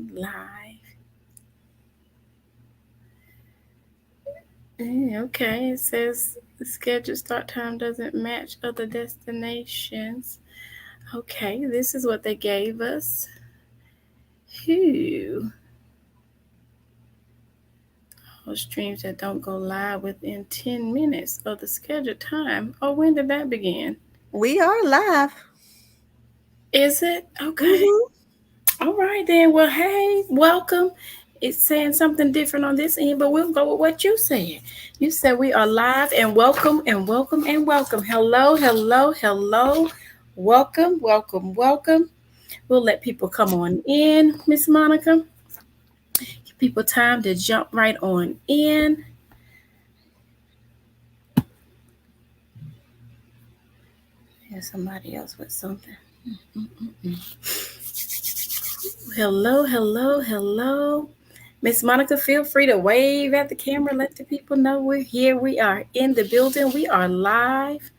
Live. Okay, it says the scheduled start time doesn't match other destinations. Okay, this is what they gave us. Who? Those streams that don't go live within 10 minutes of the scheduled time. Oh, when did that begin? We are live. Is it? Okay. Hmm. All right then. Well, hey, welcome. It's saying something different on this end, but we'll go with what you said. You said we are live and welcome and welcome and welcome. Hello, hello, hello. Welcome, welcome, welcome. We'll let people come on in, Miss Monica. Give people time to jump right on in. There's somebody else with something. Hello, hello, hello. Miss Monica, feel free to wave at the camera. Let the people know we're here. We are in the building. We are live.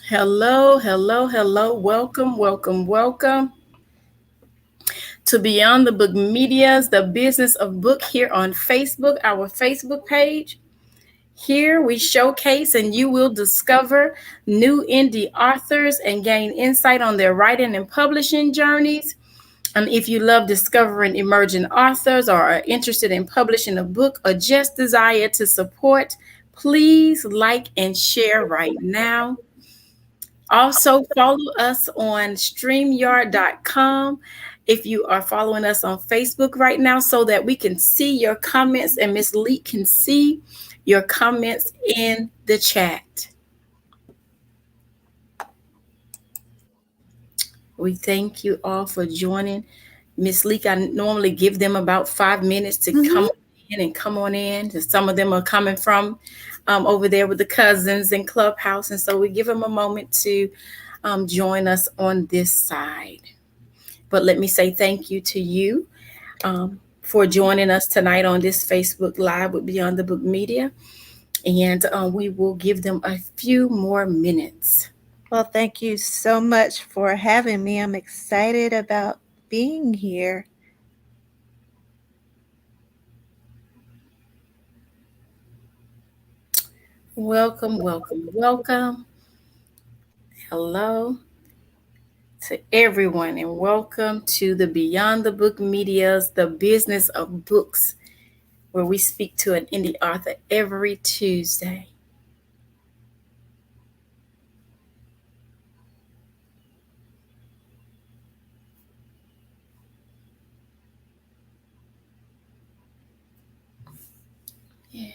Hello, hello, hello. Welcome, welcome, welcome to Beyond the Book Media's The Business of Book here on Facebook, our Facebook page. Here we showcase and you will discover new indie authors and gain insight on their writing and publishing journeys. And if you love discovering emerging authors or are interested in publishing a book or just desire to support, please like and share right now. Also, follow us on StreamYard.com if you are following us on Facebook right now so that we can see your comments and Miss Lee can see your comments in the chat. We thank you all for joining. Miss Leek, I normally give them about 5 minutes to Hmm. come in and come on in. Some of them are coming from over there with the cousins in Clubhouse. And so we give them a moment to join us on this side. But let me say thank you to you for joining us tonight on this Facebook Live with Beyond the Book Media. And we will give them a few more minutes. Well, thank you so much for having me. I'm excited about being here. Welcome, welcome, welcome. Hello to everyone, and welcome to the Beyond the Book Media's The Business of Books, where we speak to an indie author every Tuesday. Yeah.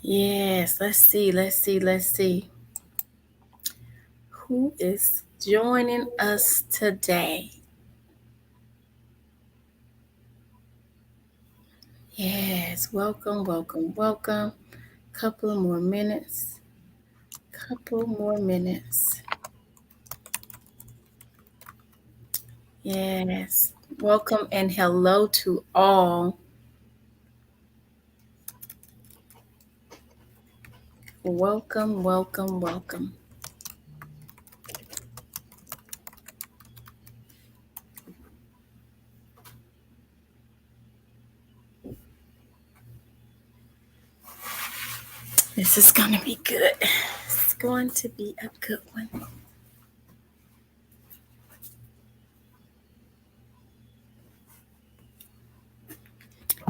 Yes, let's see. Who is joining us today? Yes, welcome, welcome, welcome. Couple more minutes. Couple more minutes. Yes. Welcome and hello to all. Welcome, welcome, welcome. This is going to be good. It's going to be a good one.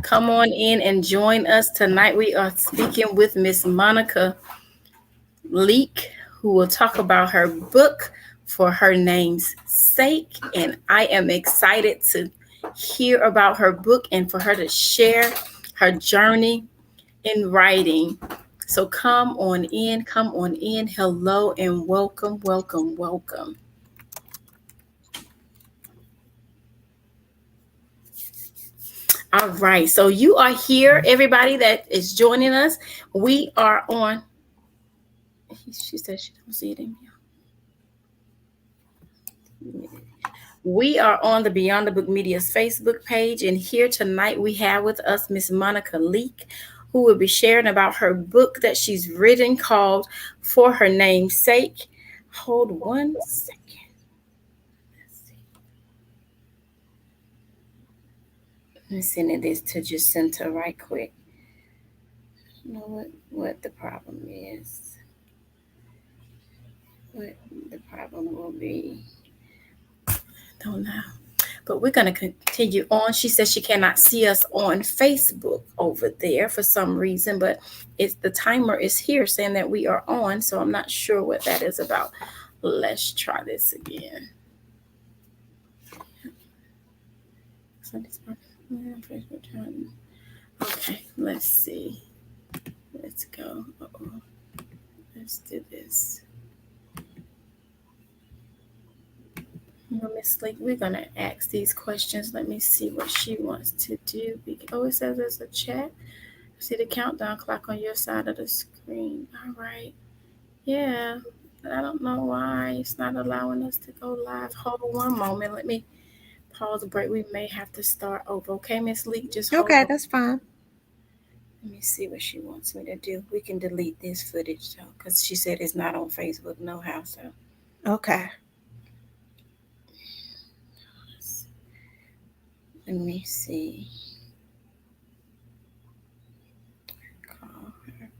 Come on in and join us tonight. We are speaking with Miss Monica Leek, who will talk about her book For Her Name's Sake. And I am excited to hear about her book and for her to share her journey in writing. So come on in, come on in. Hello and welcome, welcome, welcome. All right. So you are here, everybody that is joining us. We are on. She said she don't see it in here. We are on the Beyond the Book Media's Facebook page, and here tonight we have with us Miss Monica Leek, who will be sharing about her book that she's written called For Her Name's Sake. Hold 1 second. Let's see. I'm sending this to Jacinta right quick. You know what the problem is. What the problem will be. Don't know. But we're going to continue on. She says she cannot see us on Facebook over there for some reason, but it's the timer is here saying that we are on, so I'm not sure what that is about. Let's try this again. Okay, let's see. Let's go. Uh-oh. Let's do this. Miss Lake, we're gonna ask these questions. Let me see what she wants to do. Oh, it says there's a chat. See the countdown clock on your side of the screen. All right. Yeah. I don't know why it's not allowing us to go live. Hold on one moment. Let me pause the break. We may have to start over. Okay, Miss Leak, just hold Okay, on. that's fine. Let me see what she wants me to do. We can delete this footage though, because she said it's not on Facebook. No how so. Okay. Let me see. Call her.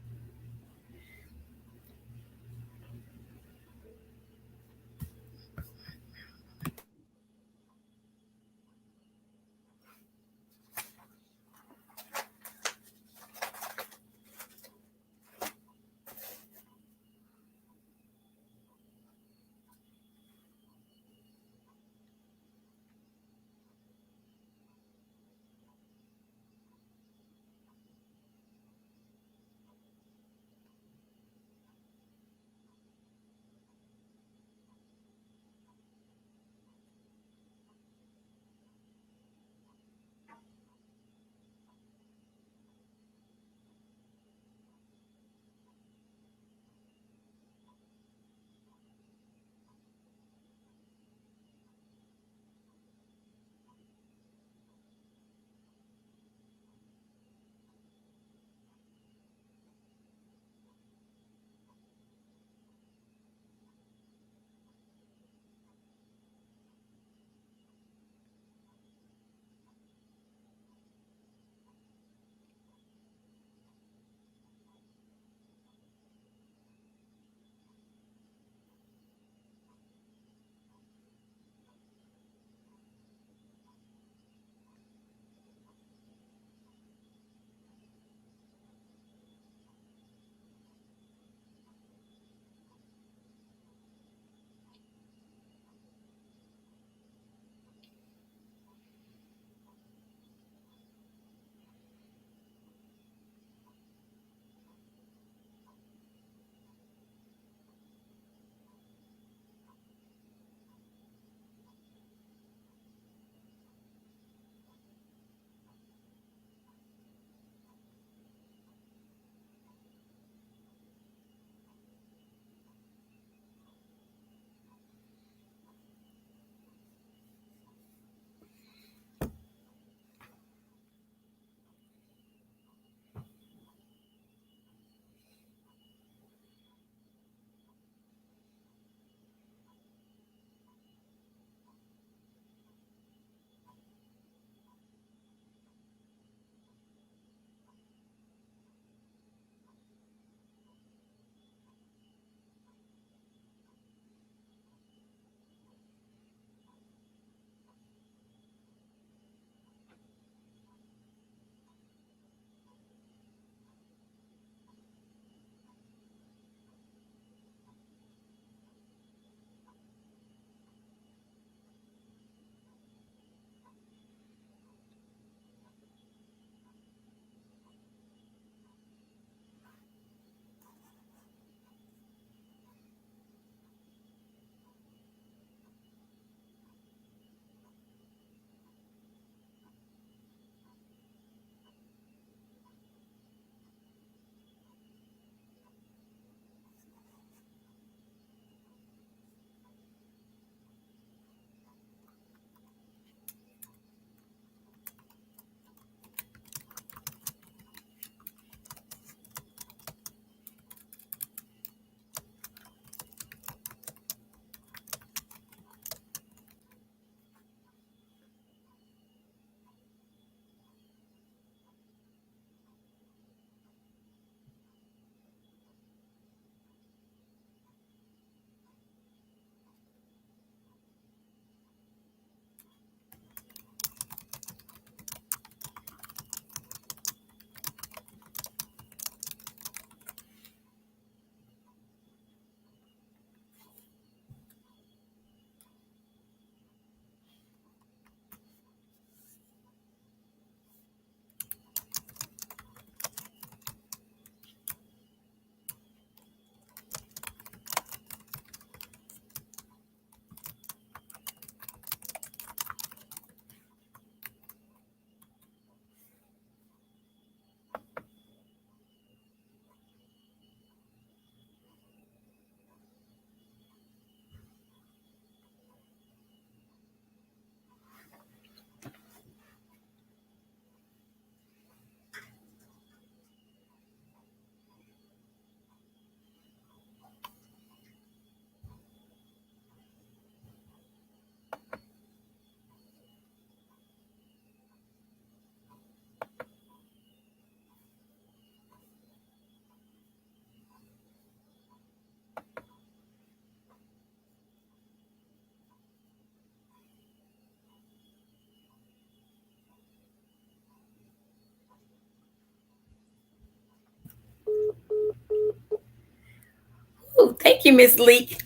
Thank you, Miss Leek.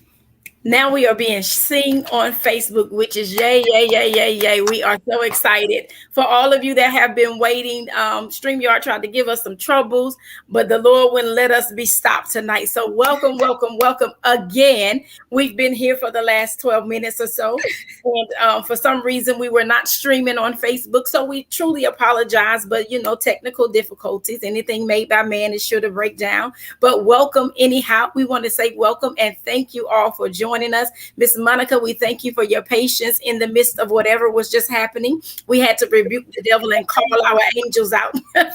Now we are being seen on Facebook, which is yay, yay, yay, yay, yay. We are so excited. For all of you that have been waiting, StreamYard tried to give us some troubles, but the Lord wouldn't let us be stopped tonight. So welcome, welcome, welcome again. We've been here for the last 12 minutes or so. And for some reason, we were not streaming on Facebook. So we truly apologize. But, technical difficulties, anything made by man is sure to break down. But welcome anyhow. We want to say welcome and thank you all for joining us. Miss Monica, we thank you for your patience in the midst of whatever was just happening. We had to rebuke the devil and call our angels out. There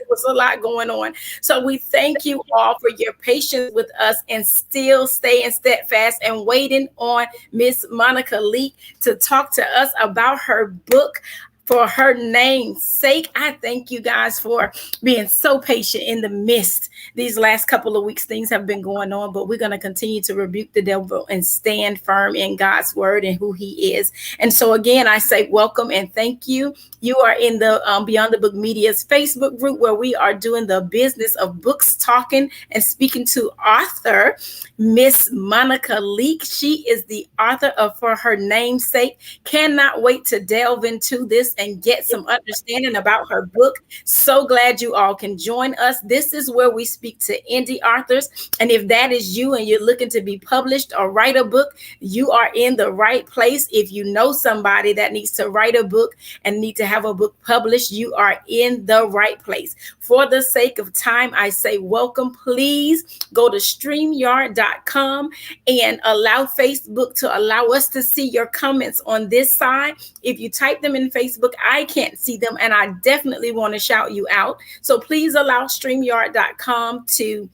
was a lot going on. So we thank you all for your patience with us and still staying steadfast and waiting on Miss Monica Leek to talk to us about her book, For Her Name's Sake. I thank you guys for being so patient in the midst. These last couple of weeks, things have been going on, but we're going to continue to rebuke the devil and stand firm in God's word and who he is. And so again, I say welcome and thank you. You are in the Beyond the Book Media's Facebook group, where we are doing the business of books, talking and speaking to author Miss Monica Leek. She is the author of For Her Name's Sake. Cannot wait to delve into this and get some understanding about her book. So glad you all can join us. This is where we speak to indie authors. And if that is you and you're looking to be published or write a book, you are in the right place. If you know somebody that needs to write a book and need to have a book published, you are in the right place. For the sake of time, I say welcome. Please go to StreamYard.com and allow Facebook to allow us to see your comments on this side. If you type them in Facebook, I can't see them, and I definitely want to shout you out. So please allow StreamYard.com to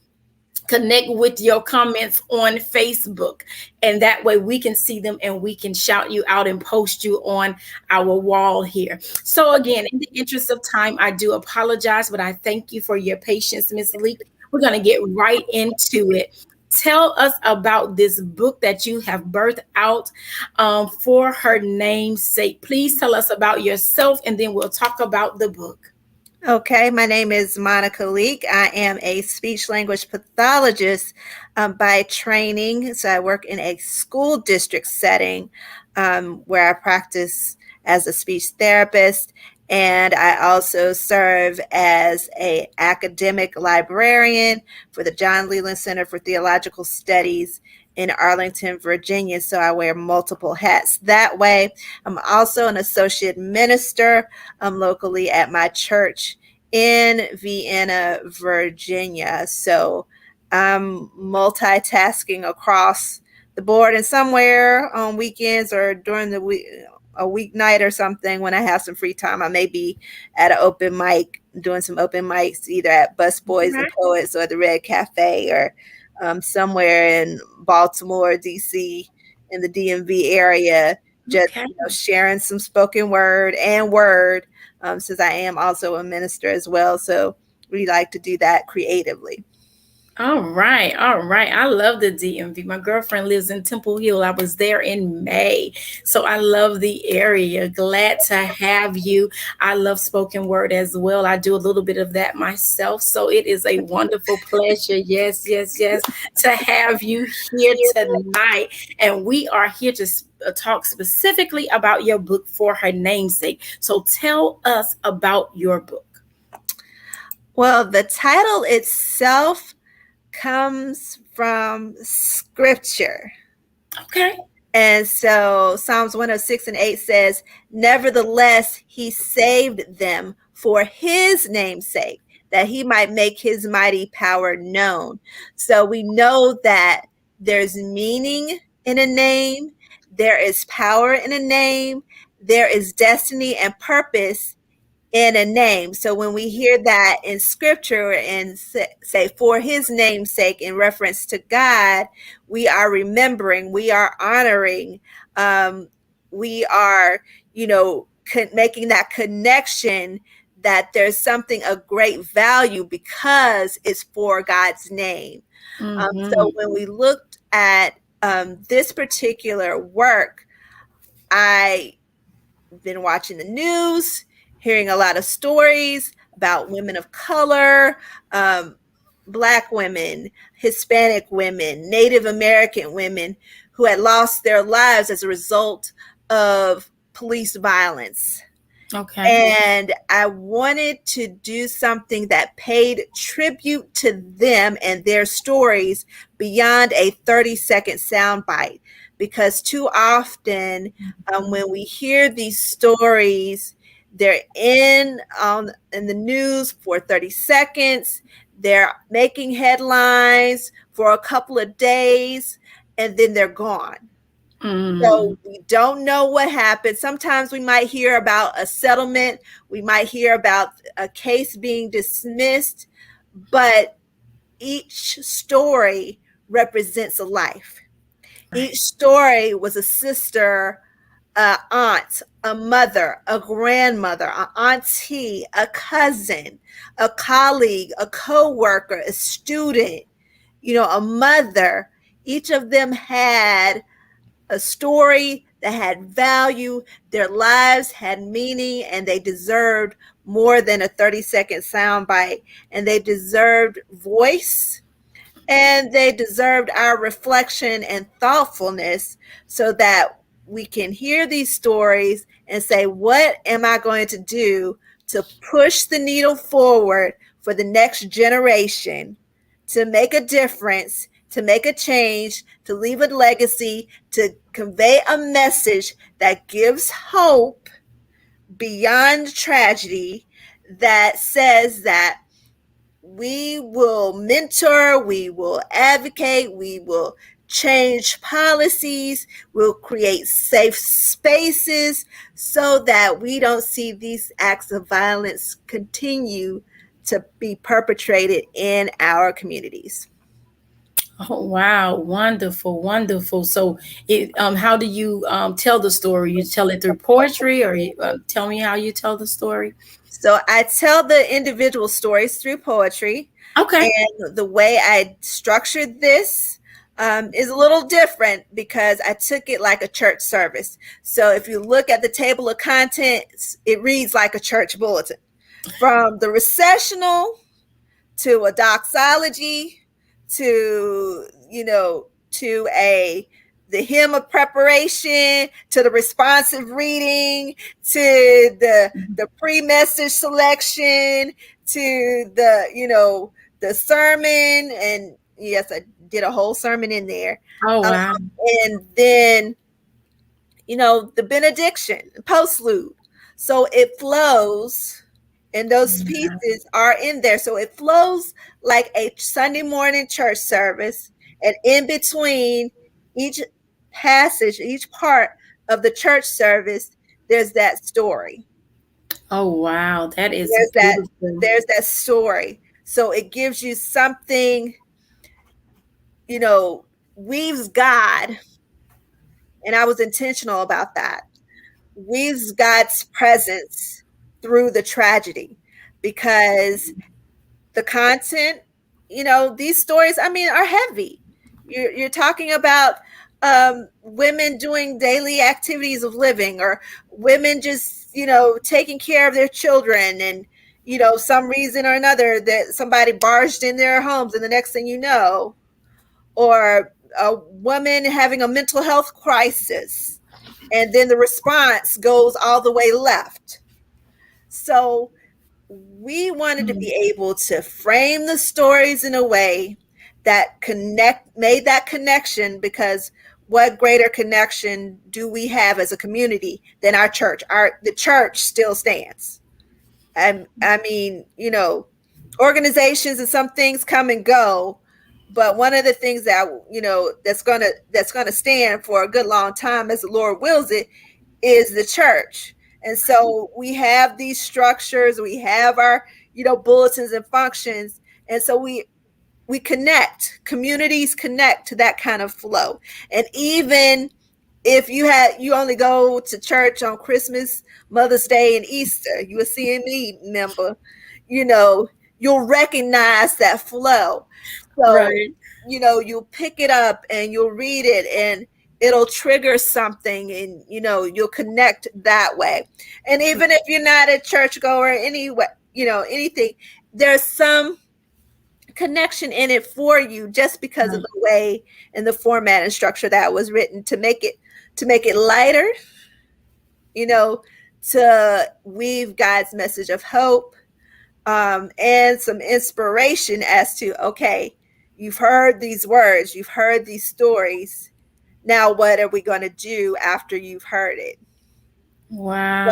connect with your comments on Facebook. And that way we can see them and we can shout you out and post you on our wall here. So again, in the interest of time, I do apologize, but I thank you for your patience, Miss Leek. We're going to get right into it. Tell us about this book that you have birthed out, For Her Name's Sake. Please tell us about yourself, and then we'll talk about the book. Okay, my name is Monica Leek. I am a speech language pathologist by training. So I work in a school district setting where I practice as a speech therapist. And I also serve as an academic librarian for the John Leland Center for Theological Studies in Arlington, Virginia. So I wear multiple hats that way. I'm also an associate minister locally at my church in Vienna, Virginia. So I'm multitasking across the board, and somewhere on weekends or during the week, a weeknight or something, when I have some free time, I may be at an open mic, doing some open mics, either at Busboys and Poets or the Red Cafe, or somewhere in Baltimore, DC, in the DMV area, just Okay. sharing some spoken word and word, since I am also a minister as well. So we like to do that creatively. All right, all right. I love the DMV. My girlfriend lives in Temple Hill. I was there in May. So I love the area. Glad to have you. I love spoken word as well. I do a little bit of that myself. So it is a wonderful pleasure. Yes, yes, yes, to have you here tonight. And we are here to talk specifically about your book, For Her Namesake. So tell us about your book. Well, the title itself comes from scripture. Okay. And so Psalms 106:8 says, "Nevertheless, he saved them for his name's sake, that he might make his mighty power known." So we know that there's meaning in a name, there is power in a name, there is destiny and purpose in a name. So when we hear that in scripture and say for his name's sake in reference to God, we are remembering, we are honoring, we are, making that connection that there's something of great value because it's for God's name. So Mm-hmm. when we looked at this particular work, I've been watching the news, hearing a lot of stories about women of color, Black women, Hispanic women, Native American women who had lost their lives as a result of police violence. Okay. And I wanted to do something that paid tribute to them and their stories beyond a 30-second soundbite. Because too often, when we hear these stories, they're in the news for 30 seconds. They're making headlines for a couple of days, and then they're gone. Mm. So we don't know what happened. Sometimes we might hear about a settlement, we might hear about a case being dismissed, but each story represents a life. Each Right. story was a sister, a aunt, a mother, a grandmother, an auntie, a cousin, a colleague, a co-worker, a student, a mother. Each of them had a story that had value. Their lives had meaning, and they deserved more than a 30-second soundbite. And they deserved voice, and they deserved our reflection and thoughtfulness so that we can hear these stories and say, what am I going to do to push the needle forward for the next generation, to make a difference, to make a change, to leave a legacy, to convey a message that gives hope beyond tragedy, that says that we will mentor, we will advocate, we will change policies, we'll create safe spaces so that we don't see these acts of violence continue to be perpetrated in our communities. Oh wow, wonderful, wonderful. So, how do you tell the story? You tell it through poetry, or tell me how you tell the story? So I tell the individual stories through poetry, Okay. and the way I structured this is a little different because I took it like a church service. So if you look at the table of contents, it reads like a church bulletin. From the recessional to a doxology to to a the hymn of preparation to the responsive reading to the pre-message selection to the sermon. And yes, I did a whole sermon in there. Oh um, wow. and then the benediction, postlude. So it flows, and those pieces are in there. So it flows like a Sunday morning church service. And in between each passage, each part of the church service, there's that story. Oh wow, that is There's that beautiful. there's that story. So it gives you something, you know, weaves God, and I was intentional about that, weaves God's presence through the tragedy, because the content, these stories, I mean, are heavy. You're talking about women doing daily activities of living, or women just, taking care of their children, and, some reason or another that somebody barged in their homes, and the next thing you know, or a woman having a mental health crisis, and then the response goes all the way left. So we wanted to Mm. be able to frame the stories in a way that made that connection, because what greater connection do we have as a community than our church? The church still stands. I mean, organizations and some things come and go, but one of the things that that's gonna stand for a good long time, as the Lord wills it, is the church. And so we have these structures, we have our bulletins and functions, and so we connect, communities connect to that kind of flow. And even if you only go to church on Christmas, Mother's Day, and Easter, you a CME member, you know, you'll recognize that flow. So, Right. you'll pick it up and you'll read it, and it'll trigger something, and you'll connect that way. And even if you're not a churchgoer anyway, anything, there's some connection in it for you just because of Right. the way and the format and structure that was written to make it lighter, you know, to weave God's message of hope, and some inspiration as to, okay, you've heard these words, you've heard these stories. Now, what are we going to do after you've heard it? Wow.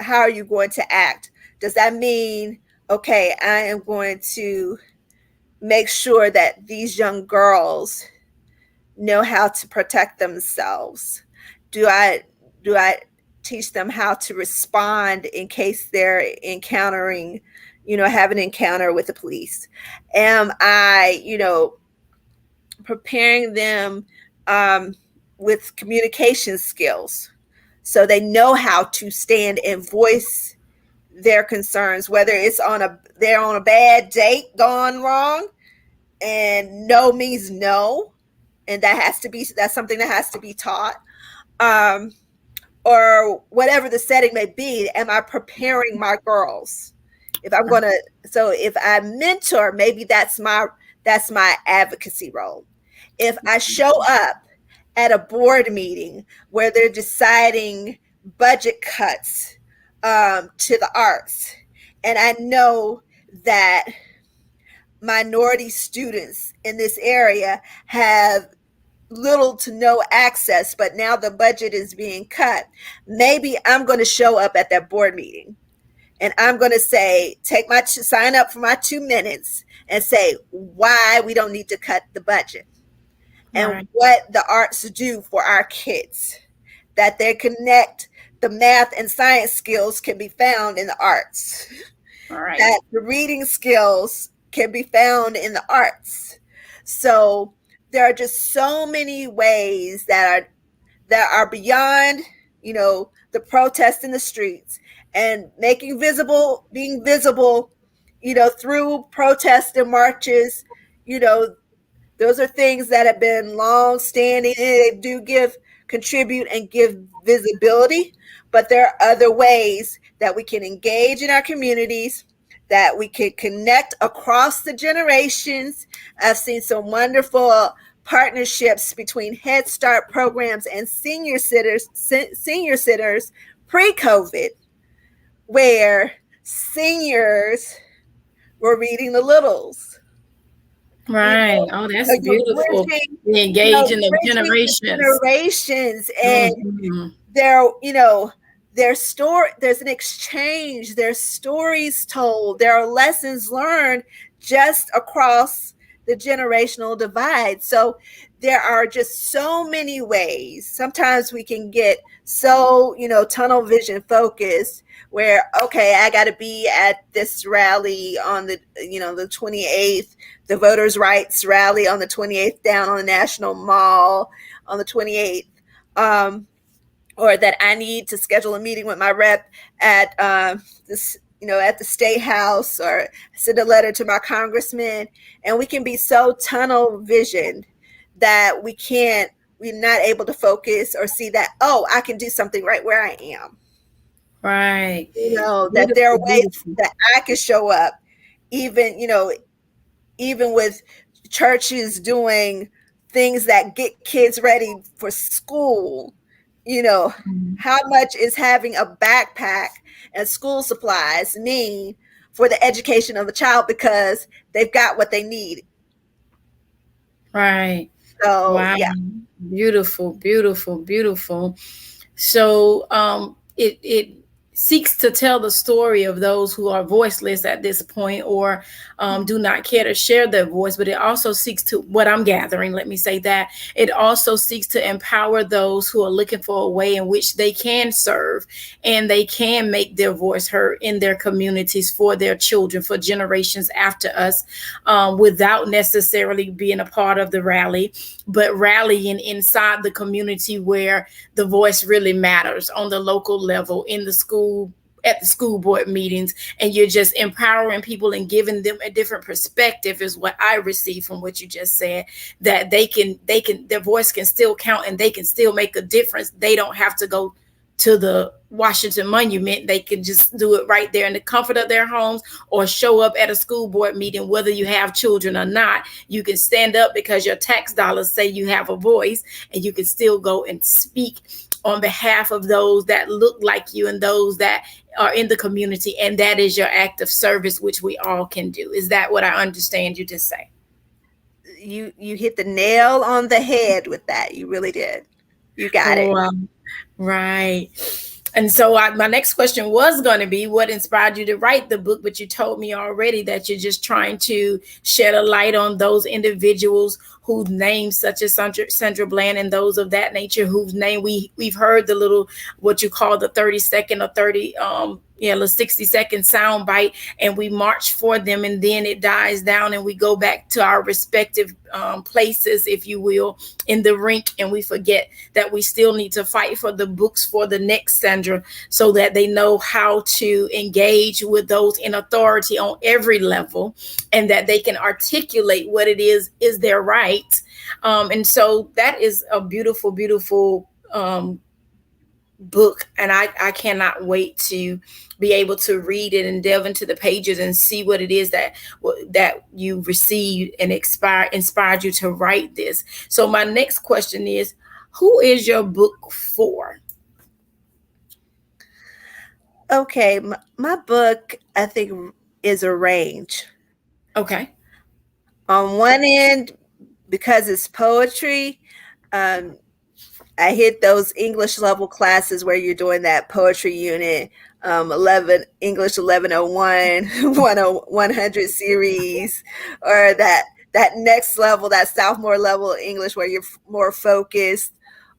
How are you going to act? Does that mean, okay, I am going to make sure that these young girls know how to protect themselves? Do I do I teach them how to respond in case they're encountering, have an encounter with the police? Am I, preparing them, um, with communication skills so they know how to stand and voice their concerns, whether it's they're on a bad date gone wrong, and no means no, and that's something that has to be taught, um, or whatever the setting may be. Am I preparing my girls? If I'm gonna, so if I mentor, maybe that's my advocacy role. If I show up at a board meeting where they're deciding budget cuts, to the arts, and I know that minority students in this area have little to no access, but now the budget is being cut, maybe I'm going to show up at that board meeting and I'm going to say, sign up for my 2 minutes and say why we don't need to cut the budget and Right. what the arts do for our kids, that they connect the math and science skills can be found in the arts, Right. that the reading skills can be found in the arts. So there are just so many ways that are beyond, the protest in the streets, and being visible, through protests and marches. You know, those are things that have been long standing. They do contribute and give visibility, but there are other ways that we can engage in our communities, that we can connect across the generations. I've seen some wonderful partnerships between Head Start programs and senior sitters pre-COVID, where seniors were reading the littles. You Right. know, Oh, that's like you're beautiful. bridging, The engaging of bridging the generations. generations, and Hmm. there, there's an exchange, there's stories told, there are lessons learned just across the generational divide. So there are just so many ways. Sometimes we can get so, tunnel vision focused, where, okay, I got to be at this rally on the 28th, the voters rights rally on the 28th, down on the National Mall on the 28th, or that I need to schedule a meeting with my rep at, at the state house, or send a letter to my congressman. And we can be so tunnel visioned that we're not able to focus or see that, oh, I can do something right where I am. Right. That there are Beautiful, ways beautiful. that I can show up, even, even with churches doing things that get kids ready for school. you know Mhm. how much is having a backpack and school supplies mean for the education of a child, because they've got what they need? Right. So Wow. yeah. Beautiful, beautiful, beautiful. So it seeks to tell the story of those who are voiceless at this point, or do not care to share their voice. But it also seeks to, what I'm gathering, let me say that, it also seeks to empower those who are looking for a way in which they can serve and they can make their voice heard in their communities, for their children, for generations after us, without necessarily being a part of the rally, but rallying inside the community where the voice really matters, on the local level, in the school, at the school board meetings, and you're just empowering people and giving them a different perspective, is what I receive from what you just said, that their voice can still count and they can still make a difference. They don't have to go to the Washington Monument. They could just do it right there in the comfort of their homes, or show up at a school board meeting, whether you have children or not. You can stand up because your tax dollars say you have a voice, and you can still go and speak on behalf of those that look like you and those that are in the community. And that is your act of service, which we all can do. Is that what I understand you to say? You hit the nail on the head with that. You really did. You got it. Wow. Right. And so my next question was going to be, what inspired you to write the book? But you told me already that you're just trying to shed a light on those individuals whose names, such as Sandra Bland and those of that nature, whose name we've heard the little, what you call the 30-second or 30 the 60-second sound bite, and we march for them, and then it dies down and we go back to our respective places, if you will, in the rink, and we forget that we still need to fight for the books for the next Sandra, so that they know how to engage with those in authority on every level, and that they can articulate what it is their right. And so that is a beautiful, beautiful book, and I cannot wait to be able to read it and delve into the pages and see what it is that you received and inspired you to write this. So my next question is, who is your book for? Okay, my book, I think, is a range. Okay. On one end, because it's poetry, um, I hit those English level classes where you're doing that poetry unit, 11 English 1101, 100 series, or that next level, that sophomore level English where you're more focused,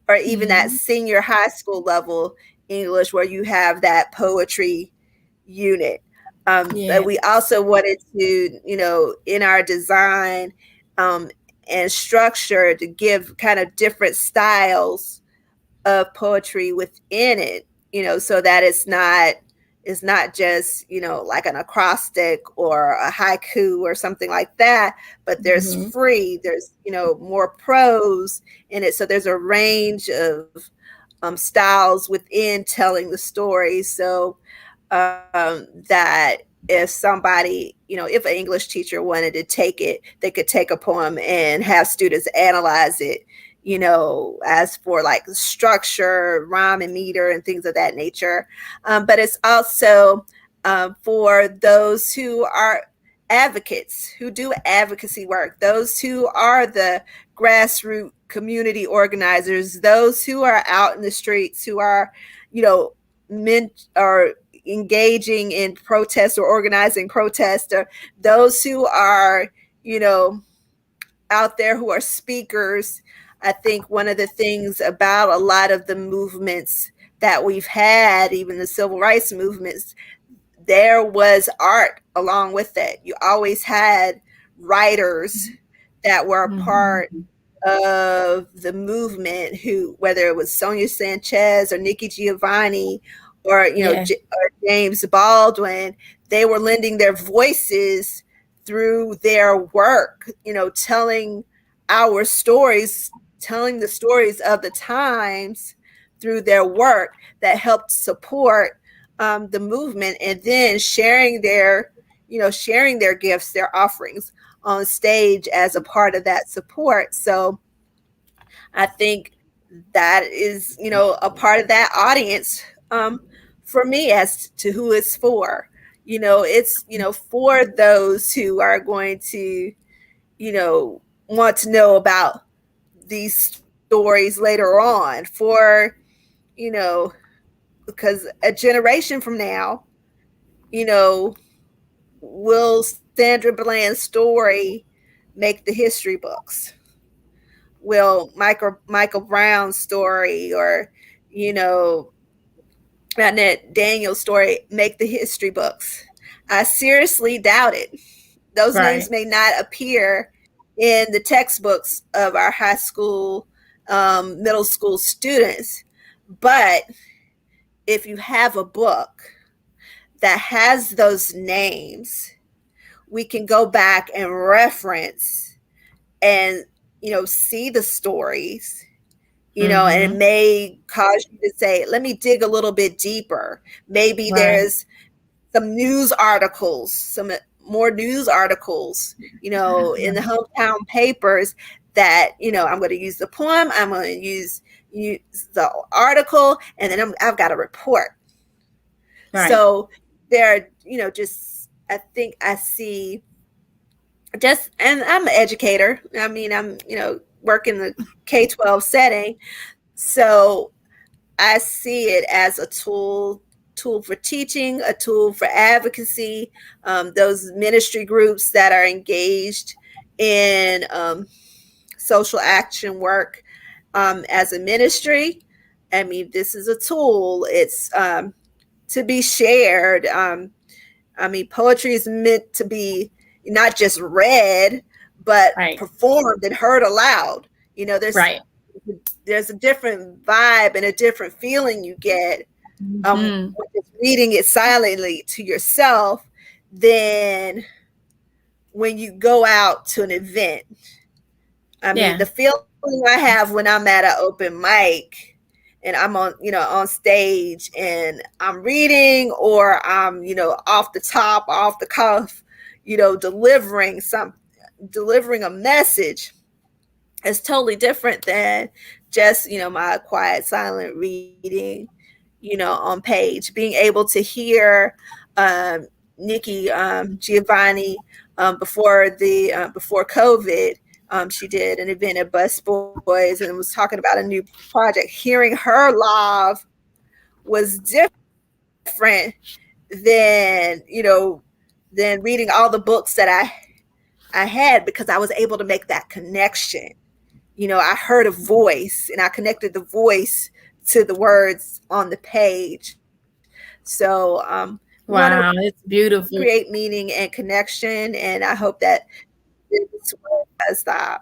or even that Mhm. senior high school level English where you have that poetry unit. But Yeah. we also wanted to, in our design um, and structure, to give kind of different styles of poetry within it, so that it's not just, like an acrostic or a haiku or something like that, but Mhm. there's, more prose in it. So there's a range of styles within telling the story. So that if somebody, if an English teacher wanted to take it, they could take a poem and have students analyze it, as for like structure, rhyme and meter, and things of that nature. But it's also for those who are advocates, who do advocacy work, those who are the grassroots community organizers, those who are out in the streets, who are, men are engaging in protest or organizing protest, or those who are, out there who are speakers. I think one of the things about a lot of the movements that we've had, even the civil rights movements, there was art along with it. You always had writers that were a part Mhm. of the movement, who, whether it was Sonia Sanchez or Nikki Giovanni or, Yeah. or James Baldwin, they were lending their voices through their work, our stories, telling the stories of the times through their work that helped support the movement, and then sharing their gifts, their offerings on stage as a part of that support. So I think that is, a part of that audience, for me, as to who it's for. It's, for those who are going to, want to know about these stories later on, for, you know, because a generation from now, you know, will Sandra Bland's story make the history books? Will Michael Brown's story, or, you know, Annette Daniel's story make the history books? I seriously doubt it. Those names Right. may not appear in the textbooks of our high school, middle school students, but if you have a book that has those names, we can go back and reference and, see the stories, and it Mm-hmm. may cause you to say, let me dig a little bit deeper. Maybe Right. there's some news articles, some more news articles, in the hometown papers that, I'm going to use the poem, I'm going to use the article, and then I've got a report. Right. So there, just I think I see just, and I'm an educator. I mean, I'm, work in the K-12 setting. So I see it as a tool for teaching, a tool for advocacy. Those ministry groups that are engaged in social action work as a ministry. I mean, this is a tool. It's to be shared. I mean, poetry is meant to be not just read, but Right. performed and heard aloud. You know, there's Right. there's a different vibe and a different feeling you get Mm-hmm. when just reading it silently to yourself than when you go out to an event. I mean, Yeah. the feeling I have when I'm at an open mic and I'm on stage and I'm reading, or I'm, off the top, off the cuff, delivering a message, is totally different than just, my quiet, silent reading, on page. Being able to hear um, Nikki Giovanni before COVID. She did an event at Busboys and was talking about a new project. Hearing her live was different than reading all the books that I had, because I was able to make that connection. I heard a voice and I connected the voice to the words on the page. So we want to Wow. It's create beautiful. meaning and connection, and I hope that this work does that.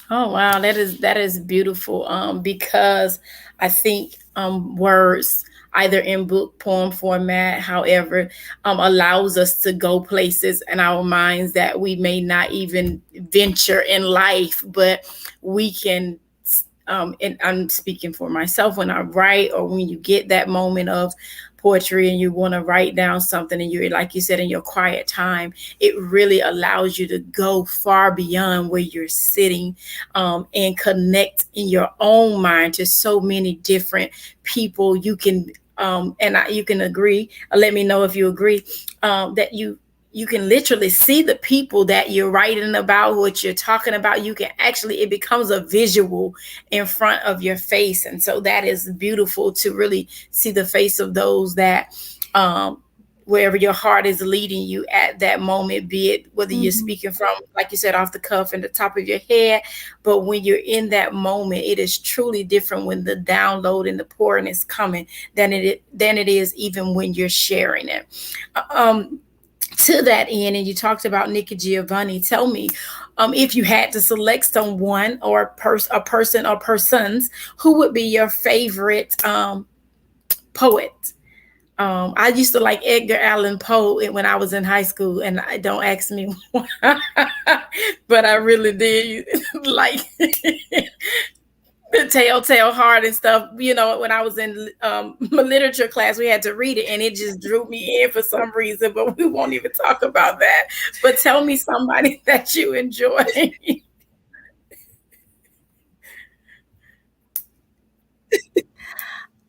Oh wow, that is beautiful. Because I think words, either in book, poem format, however, allows us to go places in our minds that we may not even venture in life, but we can. And I'm speaking for myself, when I write, or when you get that moment of poetry and you want to write down something, and you're, like you said, in your quiet time, it really allows you to go far beyond where you're sitting, and connect in your own mind to so many different people. You can, you can agree, let me know if you agree, that you can literally see the people that you're writing about, what you're talking about. You can actually, it becomes a visual in front of your face. And so that is beautiful, to really see the face of those that, wherever your heart is leading you at that moment, be it whether you're Mm-hmm. speaking from, like you said, off the cuff and the top of your head. But when you're in that moment, it is truly different when the download and the pouring is coming than it is even when you're sharing it. Um, to that end, and you talked about Nikki Giovanni, tell me, if you had to select someone, or a person or persons, who would be your favorite poet? I used to like Edgar Allan Poe when I was in high school, and I don't ask me why, but I really did like the Telltale Heart and stuff. When I was in my literature class, we had to read it, and it just drew me in for some reason. But we won't even talk about that. But tell me somebody that you enjoy.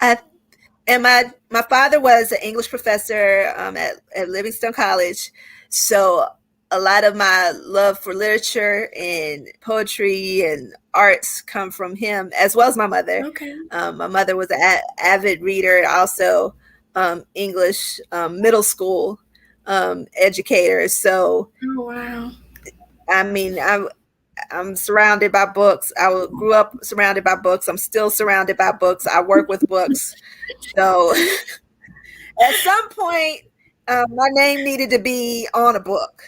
I and my father was an English professor at Livingston College, so a lot of my love for literature and poetry and arts come from him, as well as my mother. Okay. My mother was an avid reader, and also English middle school educator. So Oh wow. I mean, I'm surrounded by books. Grew up surrounded by books. I'm still surrounded by books. I work with books. So at some point, my name needed to be on a book.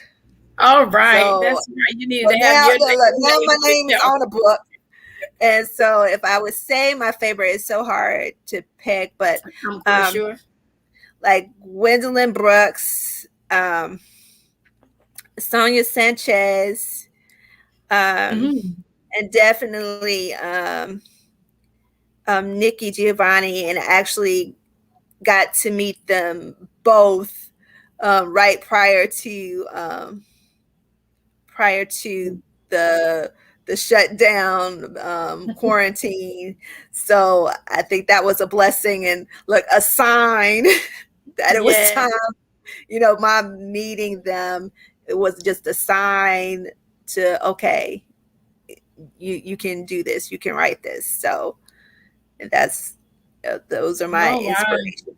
All right, So, that's right. You need so to have now, your look, name now my named. name is on a book. And so, if I would say my favorite, it's so hard to pick, but I'm for um, sure. like Gwendolyn Brooks, Sonia Sanchez, um, Mm. and definitely Nikki Giovanni, and actually got to meet them both right prior to the the shutdown, quarantine. So I think that was a blessing and look, a sign that it was Yeah. time. My meeting them, it was just a sign to, okay, you can do this, you can write this. So that's those are my Oh my. inspirations.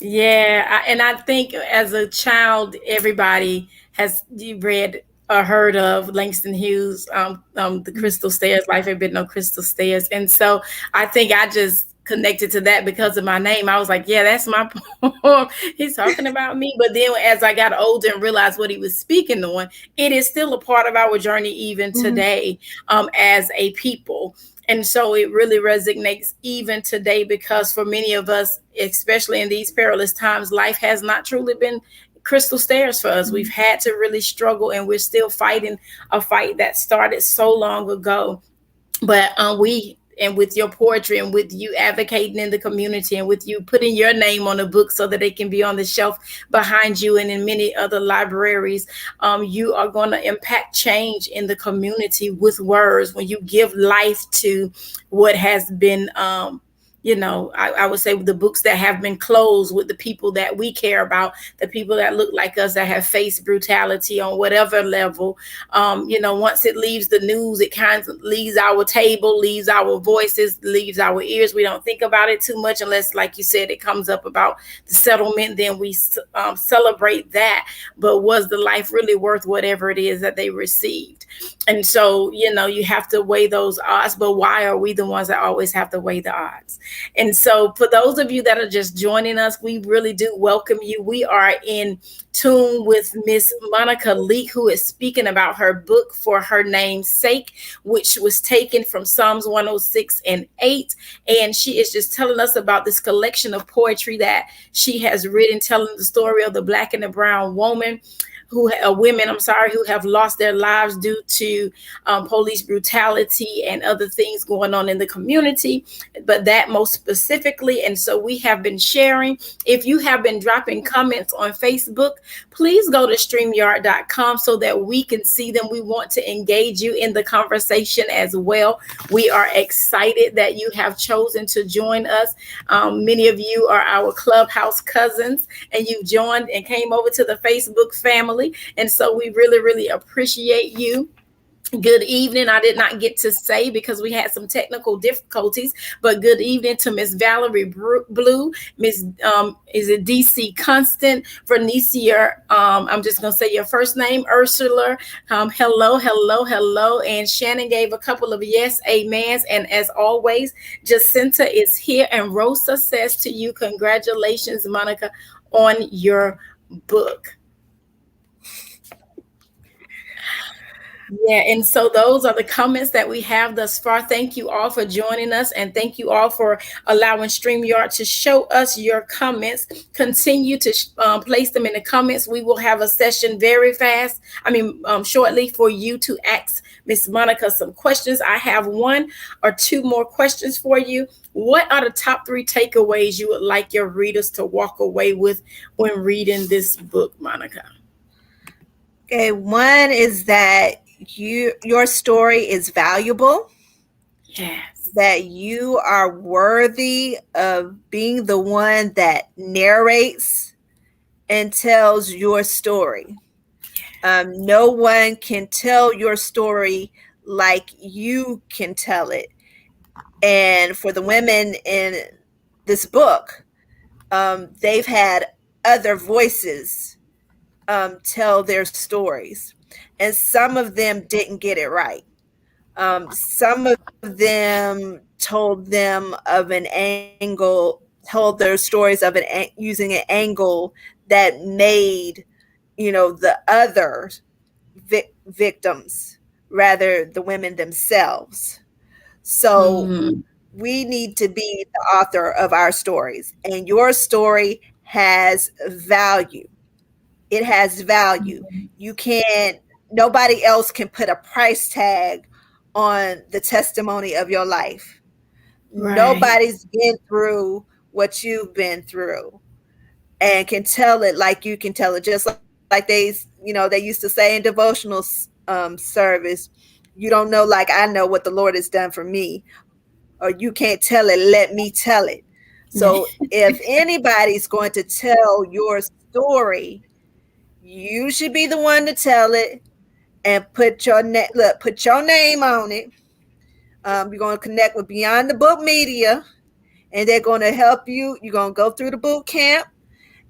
Yeah, and I think as a child, everybody has read or heard of Langston Hughes, The Crystal Stairs, Life Had Been No Crystal Stairs. And so I think I just connected to that because of my name. I was like, yeah, that's my poem. He's talking about me. But then as I got older and realized what he was speaking on, it is still a part of our journey even Mhm. today, as a people. And so it really resonates even today because for many of us, especially in these perilous times, life has not truly been crystal stairs for us. We've Mhm. had to really struggle, and we're still fighting a fight that started so long ago. But we, and with your poetry and with you advocating in the community and with you putting your name on a book so that it can be on the shelf behind you and in many other libraries, you are going to impact change in the community with words when you give life to what has been, I would say the books that have been closed, with the people that we care about, the people that look like us, that have faced brutality on whatever level. Once it leaves the news, it kind of leaves our table, leaves our voices, leaves our ears. We don't think about it too much unless, like you said, it comes up about the settlement. Then we celebrate that. But was the life really worth whatever it is that they received? And so, you have to weigh those odds. But why are we the ones that always have to weigh the odds? And so, for those of you that are just joining us, we really do welcome you. We are in tune with Miss Monica Leek, who is speaking about her book For Her Name's Sake, which was taken from Psalms 106 and 8. And she is just telling us about this collection of poetry that she has written, telling the story of the Black and the brown woman women, I'm sorry, who have lost their lives due to police brutality and other things going on in the community, but that most specifically. And so we have been sharing. If you have been dropping comments on Facebook, please go to streamyard.com so that we can see them. We want to engage you in the conversation as well. We are excited that you have chosen to join us. Many of you are our Clubhouse cousins, and you've joined and came over to the Facebook family. And so we really, really appreciate you. Good evening. I did not get to say because we had some technical difficulties, but good evening to Miss Valerie Blue, Miss is it DC Constant, Vernicia. I'm just gonna say your first name, Ursula. Hello, hello, hello. And Shannon gave a couple of yes, amens. And as always, Jacinta is here, and Rosa says to you, congratulations, Monica, on your book. Yeah, and so those are the comments that we have thus far. Thank you all for joining us, and thank you all for allowing StreamYard to show us your comments. Continue to place them in the comments. We will have a session very fast, shortly, for you to ask Miss Monica some questions. I have one or two more questions for you. What are the top three takeaways you would like your readers to walk away with when reading this book, Monica? Okay, one is that your story is valuable, Yes. that you are worthy of being the one that narrates and tells your story. No one can tell your story like you can tell it. And for the women in this book, they've had other voices tell their stories, and some of them didn't get it right. Some of them told them of an angle, told their stories of using an angle that made, the other victims rather the women themselves. So Mm. we need to be the author of our stories, and your story has value. It has value. You can't, nobody else can put a price tag on the testimony of your life. Right. Nobody's been through what you've been through and can tell it like you can tell it. Just like they used to say in devotional service, you don't know like I know what the Lord has done for me, or you can't tell it, let me tell it. So if anybody's going to tell your story, you should be the one to tell it and put your name on it. You're going to connect with Beyond the Book Media, and they're going to help you. You're going to go through the boot camp,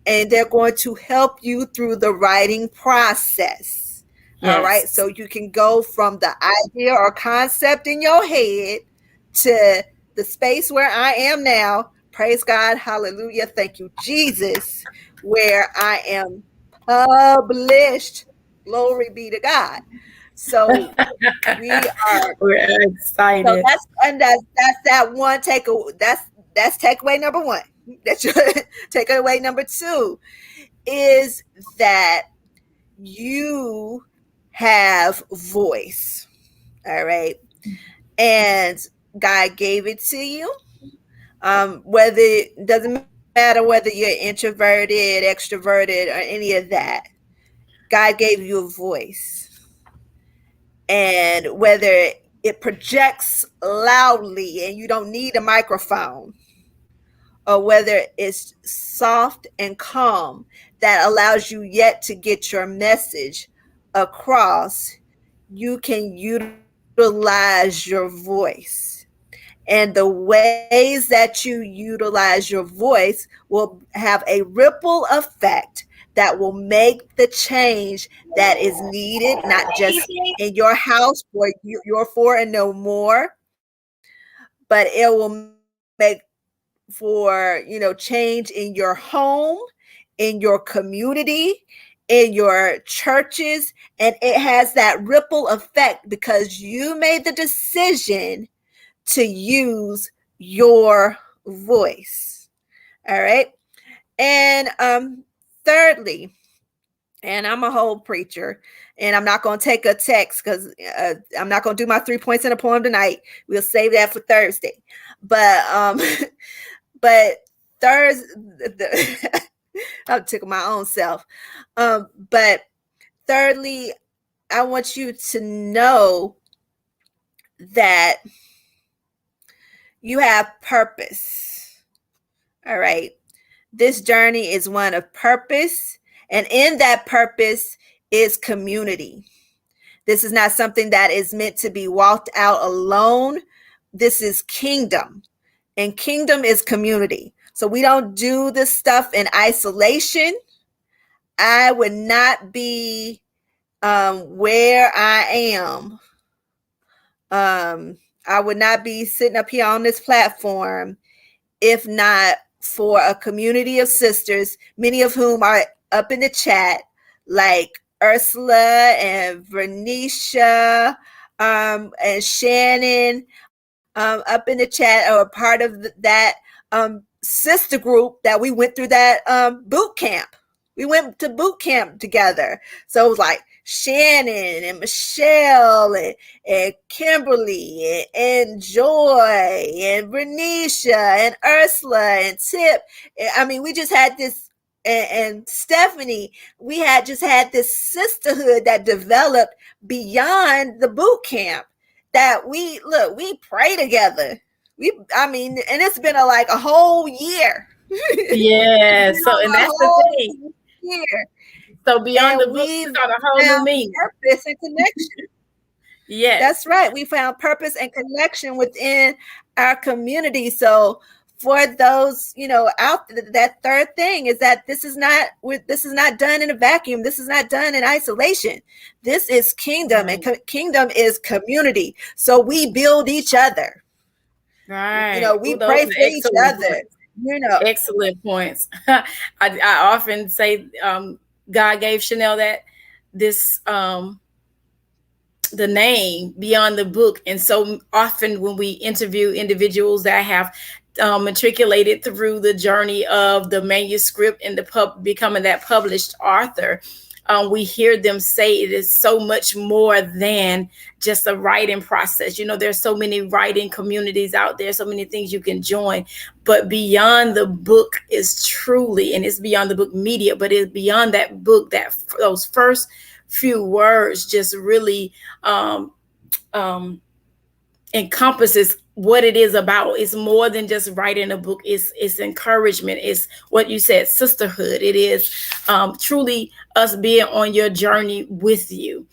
and they're going to help you through the writing process. All right. Yes. So you can go from the idea or concept in your head to the space where I am now. Praise God. Hallelujah. Thank you, Jesus, where I am published. Glory be to God. So we are, We're so excited. that's that one takeaway. That's takeaway number one. That's your takeaway number two is that you have voice. All right. And God gave it to you. Whether it doesn't matter whether you're introverted, extroverted, or any of that, God gave you a voice. And whether it projects loudly and you don't need a microphone, or whether it's soft and calm that allows you yet to get your message across, you can utilize your voice. And the ways that you utilize your voice will have a ripple effect that will make the change that is needed, not just in your house for your four and no more, but it will make for change in your home, in your community, in your churches, and it has that ripple effect because you made the decision to use your voice. All right. And thirdly, and I'm a whole preacher, and I'm not going to take a text because I'm not going to do my 3 points in a poem tonight. We'll save that for Thursday. But but Thursday, I'll tickle my own self. But thirdly, I want you to know that you have purpose. All right. This journey is one of purpose, and in that purpose is community. This is not something that is meant to be walked out alone. This is kingdom, and kingdom is community. So we don't do this stuff in isolation. I would not be where I am. I would not be sitting up here on this platform if not for a community of sisters, many of whom are up in the chat, like Ursula and Vernisha and Shannon up in the chat, or a part of that sister group that we went through that boot camp. We went to boot camp together. So it was like Shannon and Michelle and Kimberly and Joy and Bernicia and Ursula and Tip. I mean, we just had this, and Stephanie, we had just had this sisterhood that developed beyond the boot camp, that we pray together. I mean, and it's been like a whole year. It's Yeah. been So, and over a that's the whole thing. year, So beyond the and book we've took on a whole new found meaning. purpose and connection. Yes. That's right. We found purpose and connection within our community. So for those, out that third thing is that this is not done in a vacuum. This is not done in isolation. This is kingdom, and Right. kingdom is community. So we build each other. Right. We Oh, those pray are for each excellent other. points. You know, Excellent points. I often say God gave Chanel that this the name beyond the book, and so often when we interview individuals that have matriculated through the journey of the manuscript and the becoming that published author, we hear them say it is so much more than just a writing process. There's so many writing communities out there, so many things you can join. But beyond the book is truly, and it's beyond the book media, but it's beyond that book, that those first few words just really um, encompasses what it is about. It's more than just writing a book. It's encouragement. It's what you said, sisterhood. It is truly us being on your journey with you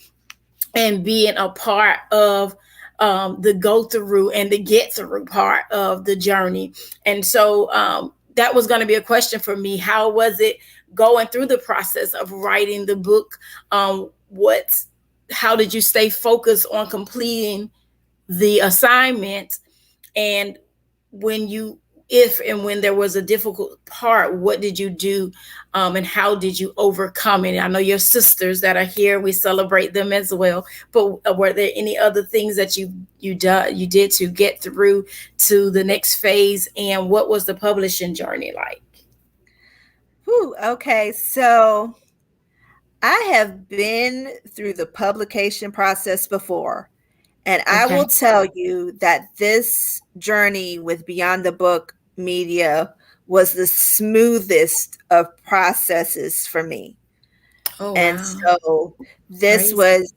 and being a part of the go through and the get through part of the journey. And so that was going to be a question for me. How was it going through the process of writing the book? What How did you stay focused on completing the assignment? And when you if and when there was a difficult part, what did you do, and how did you overcome it? I know your sisters that are here, we celebrate them as well, but were there any other things that you did to get through to the next phase, and what was the publishing journey like? Whew, okay, so I have been through the publication process before. And I Okay. will tell you that this journey with Beyond the Book Media was the smoothest of processes for me. Oh And wow. so this Praise. was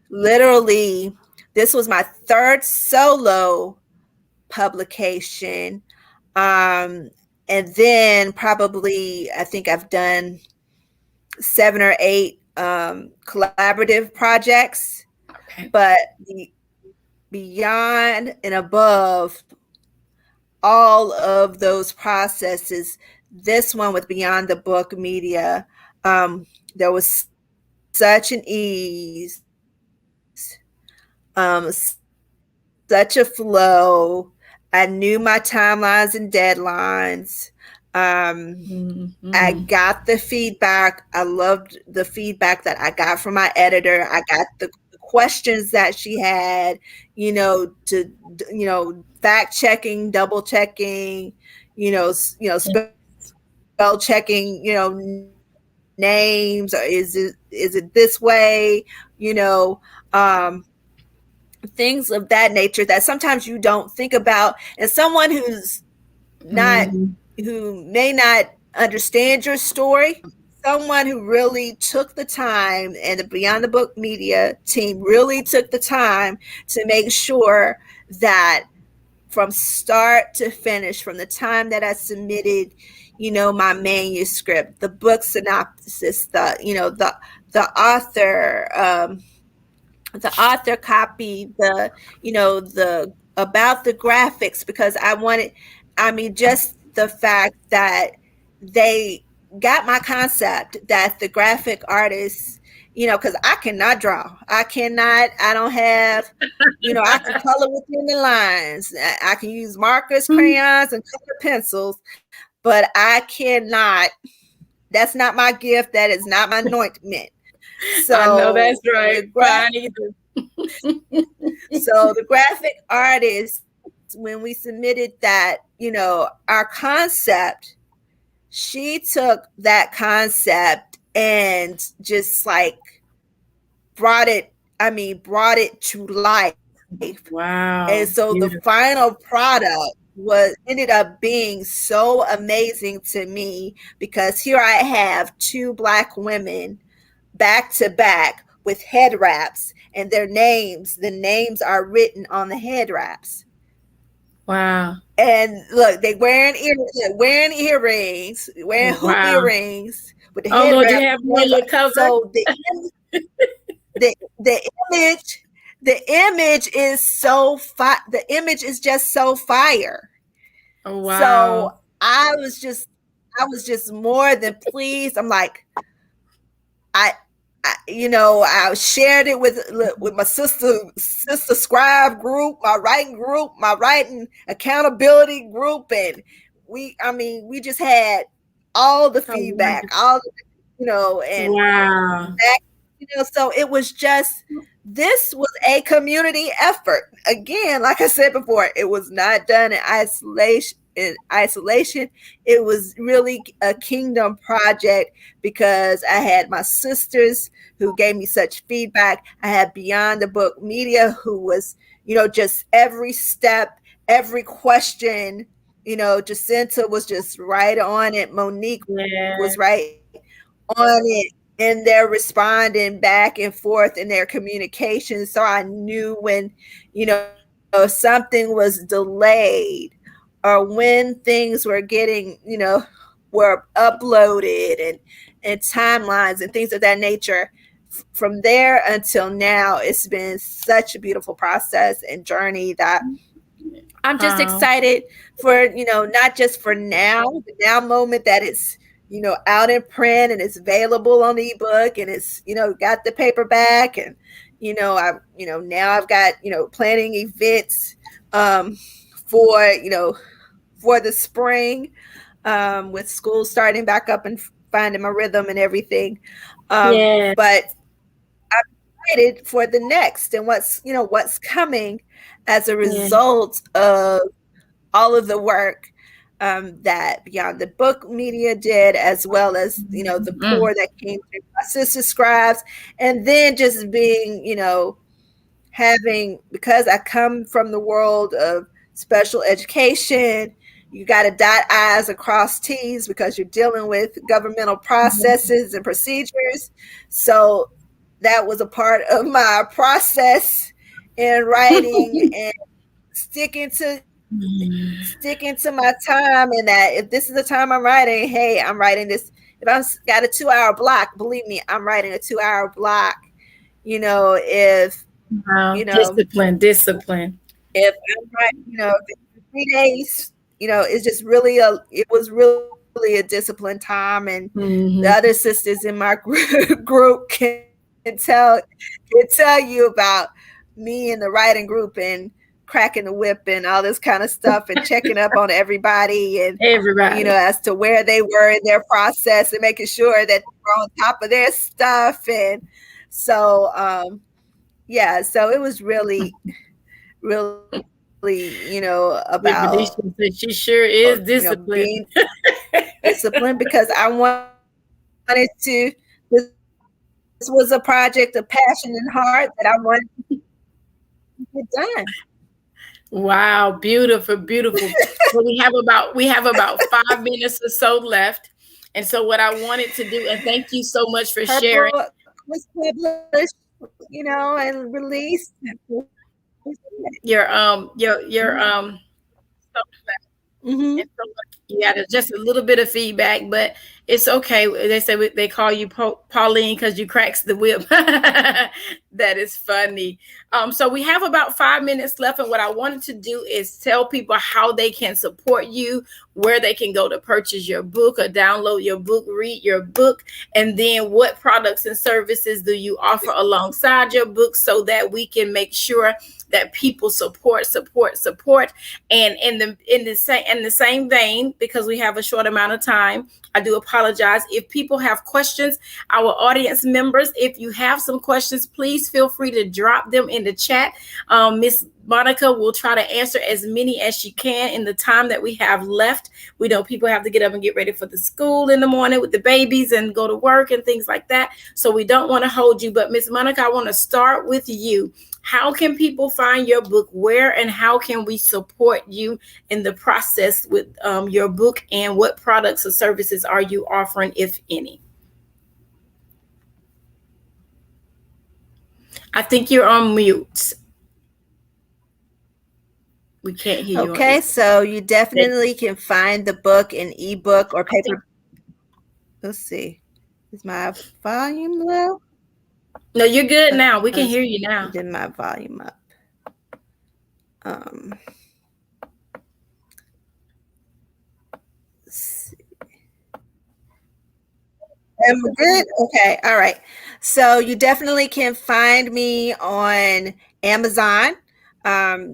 literally this was my third solo publication. Um and then probably I think I've done 7 or 8 collaborative projects, Okay. but beyond and above all of those processes, this one with Beyond the Book Media, there was such an ease, such a flow. I knew my timelines and deadlines. I got the Mm-hmm. feedback. I loved the feedback that I got from my editor. I got the questions that she had, fact checking, double checking, spell checking, names. Or is it this way? Um, things of that nature that sometimes you don't think about. And someone not Mm-hmm. who may not understand your story, someone who really took the time, and the Beyond the Book Media team really took the time to make sure that from start to finish, from the time that I submitted, my manuscript, the book synopsis, the the author copy, the about the graphics, because just the fact that they got my concept, that the graphic artists, because I cannot draw. I don't have, I can color within the lines. I can use markers, crayons, and color pencils, but I cannot, that's not my gift. That is not my anointment. I know that's So right. Fine either. the graphic artist, when we submitted that, our concept, she took that concept and just like brought it to life. And so the Wow. final Beautiful. product was ended up being so amazing to me, because here I have two Black women back to back with head wraps, and the names are written on the head wraps. Wow. And look, wearing earrings, wearing hoop Wow. earrings with the Oh head Lord, you wrap have me on names. your cover. So the image the image is the image is just so fire. Oh wow. So I was just more than pleased. I'm like, I, I shared it with my sister scribe group, my writing accountability group, and we just had all the Oh feedback, wonderful. all and Wow. that, so it was just, this was a community effort. Again, like I said before, it was not done in isolation. in isolation. It was really a kingdom project because I had my sisters who gave me such feedback. I had Beyond the Book Media, who was, just every step, every question, Jacinta was just right on it. Monique Yeah. was right on it. And they're responding back and forth in their communication. So I knew when, something was delayed or when things were getting, were uploaded and timelines and things of that nature. From there until now, it's been such a beautiful process and journey that I'm just Um, excited for, not just for now, the now moment that it's, out in print and it's available on ebook and it's, got the paperback and, now I've got, planning events for, for the spring with school starting back up and finding my rhythm and everything. yeah. But I'm excited for the next and what's coming as a Yeah. result of all of the work that Beyond the Book Media did, as well as the Mm. pour that came through my sister scribes, and then just being having, because I come from the world of special education. You got to dot I's across T's because you're dealing with governmental processes and procedures. So that was a part of my process in writing and sticking to my time, and that if this is the time I'm writing, hey, I'm writing this. If I've got a 2 hour block, believe me, I'm writing a 2 hour block. If Wow. you know Discipline, discipline. if I'm writing, if it's 3 days, it was really a disciplined time, and the other Hmm. sisters in my group can tell you about me and the writing group and cracking the whip and all this kind of stuff and checking up on everybody and Everybody. as to where they were in their process and making sure that they were on top of their stuff. And so yeah, so it was really, about Benicia said she sure is being disciplined. disciplined because I wanted to, this was a project of passion and heart that I wanted to get done. Wow, beautiful, beautiful. So we have about 5 minutes or so left. And so what I wanted to do, and thank you so much for Her sharing book was published, and released. your so Hmm. and so yeah, there's just a little bit of feedback, but it's okay. They say they call you Pauline because you cracks the whip. That is funny. So we have about 5 minutes left, and what I wanted to do is tell people how they can support you, where they can go to purchase your book or download your book, read your book, and then what products and services do you offer alongside your book so that we can make sure that people support. And in the same vein, because we have a short amount of time, I do apologize if people have questions. Our audience members, if you have some questions, please feel free to drop them in the chat. Miss Monica will try to answer as many as she can in the time that we have left. We know people have to get up and get ready for the school in the morning with the babies and go to work and things like that. So we don't want to hold you. But Miss Monica, I want to start with you. How can people find your book? Where and how can we support you in the process with your book? And what products or services are you offering, if any? I think you're on mute. We can't hear you on Okay, either. so you Thank definitely can find the book in ebook or I think paper. Let's see. Is my volume low? no, you're good now. We can Let's hear you now. get my volume up. Um, Am I good? Okay. All right. So you definitely can find me on Amazon.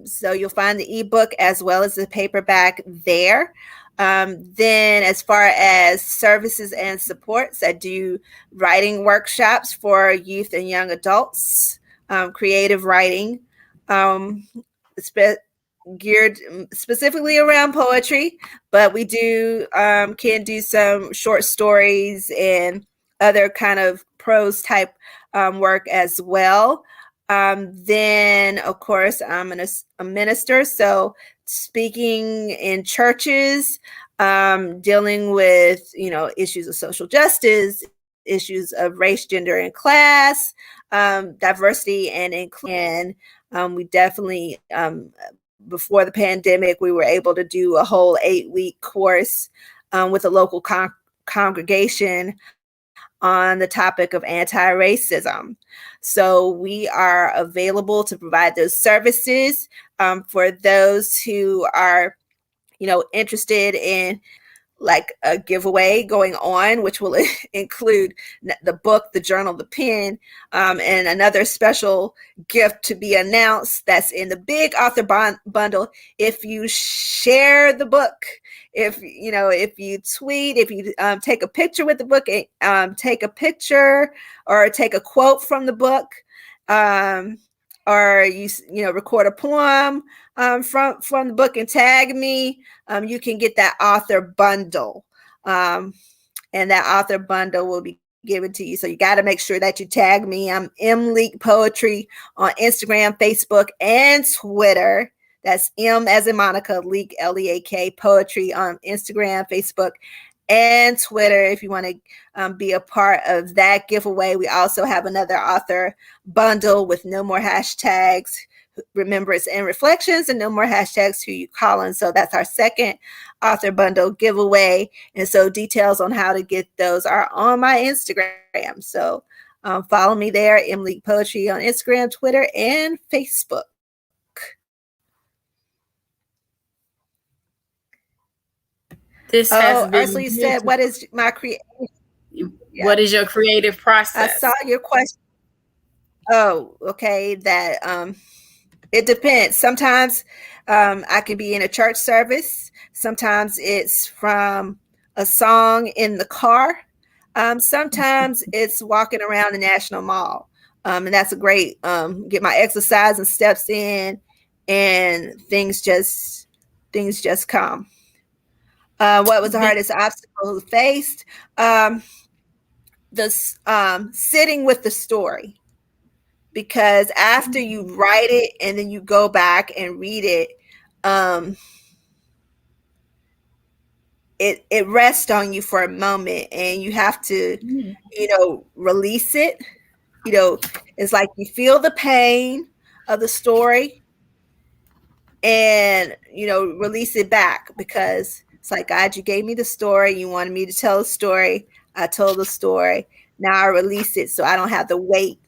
So you'll find the ebook as well as the paperback there. Then, as far as services and supports, I do writing workshops for youth and young adults, creative writing, um, geared specifically around poetry, but we do can do some short stories and other kind of prose type work as well. Then, of course, I'm a minister, so speaking in churches, dealing with issues of social justice, issues of race, gender, and class, diversity, and inclusion. We definitely before the pandemic, we were able to do a whole 8-week course with a local congregation on the topic of anti-racism. So we are available to provide those services for those who are, interested in like a giveaway going on, which will include the book, the journal, the pen, and another special gift to be announced that's in the big author bundle. If you share the book, if you tweet, if you take a picture with the book, take a picture or take a quote from the book, um, or record a poem from the book and tag me, you can get that author bundle. And that author bundle will be given to you. So you got to make sure that you tag me. I'm M Leak Poetry on Instagram, Facebook, and Twitter. That's M as in Monica, Leak, Leak, Poetry on Instagram, Facebook, and Twitter if you want to be a part of that giveaway. We also have another author bundle with no more hashtags, remembrance and reflections, and no more hashtags who you calling. So that's our second author bundle giveaway. And so details on how to get those are on my Instagram. So follow me there, Emily Poetry on Instagram, Twitter, and Facebook. This Oh, has Ursula, been you said, what beautiful. is my What yeah. is your creative I saw process? your question. Oh, okay. That it depends. Sometimes I can be in a church service. Sometimes it's from a song in the car. Sometimes it's walking around the National Mall. And that's a great get my exercise and steps in, and things just come. What was the This, hardest obstacle faced? Um, the sitting with the story, because after you write it and then you go back and read it, um, it rests on you for a moment, and you have to, release it. It's like you feel the pain of the story, and release it back, because it's like, God, you gave me the story, you wanted me to tell the story, I told the story, now I release it so I don't have the weight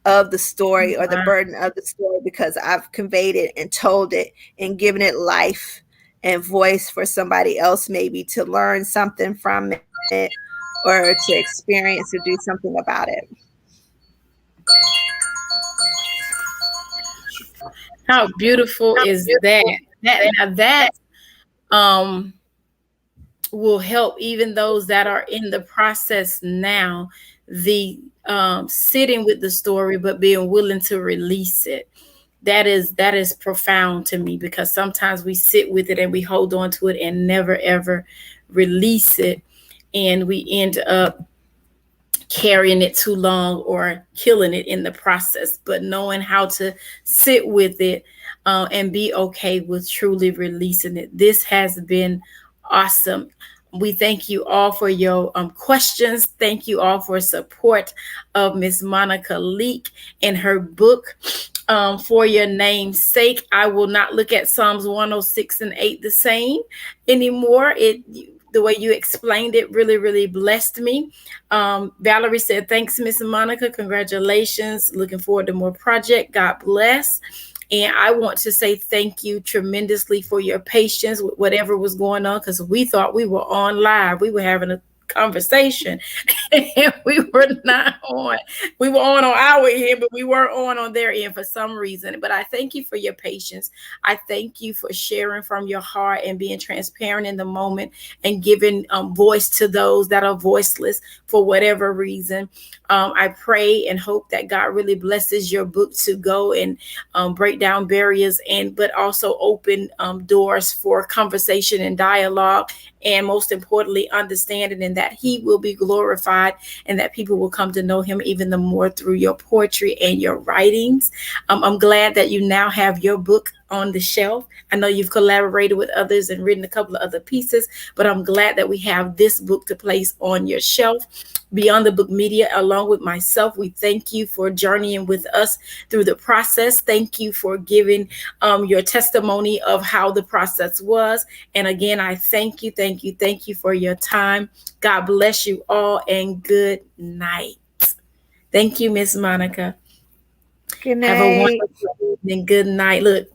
of the story or the burden of the story, because I've conveyed it and told it and given it life and voice for somebody else maybe to learn something from it, or to experience or do something about it. how beautiful is that? That now that um will help even those that are in the process now, the sitting with the story but being willing to release it. That is profound to me, because sometimes we sit with it and we hold on to it and never ever release it, and we end up carrying it too long or killing it in the process. But knowing how to sit with it and be okay with truly releasing it. This has been awesome. We thank you all for your questions. Thank you all for support of Miss Monica Leek and her book. For your name's sake, I will not look at Psalms 106 and 8 the same anymore. The way you explained it really, really blessed me. Valerie said, thanks, Miss Monica. Congratulations. Looking forward to more project. God bless. And I want to say thank you tremendously for your patience with whatever was going on, because we thought we were on live. We were having a conversation And we were not on. We were on our end, but we weren't on their end for some reason. But I thank you for your patience. I thank you for sharing from your heart and being transparent in the moment and giving voice to those that are voiceless for whatever reason. I pray and hope that God really blesses your book to go and break down barriers, and but also open doors for conversation and dialogue, and most importantly, understanding, and that He will be glorified, and that people will come to know Him even the more through your poetry and your writings. I'm glad that you now have your book on the shelf. I know you've collaborated with others and written a couple of other pieces, but I'm glad that we have this book to place on your shelf. Beyond the Book Media, along with myself, we thank you for journeying with us through the process. Thank you for giving your testimony of how the process was. And again, I thank you, thank you, thank you for your time. God bless you all, and good night. Thank you, Miss Monica. Good Have a night. wonderful evening. Good night. Look,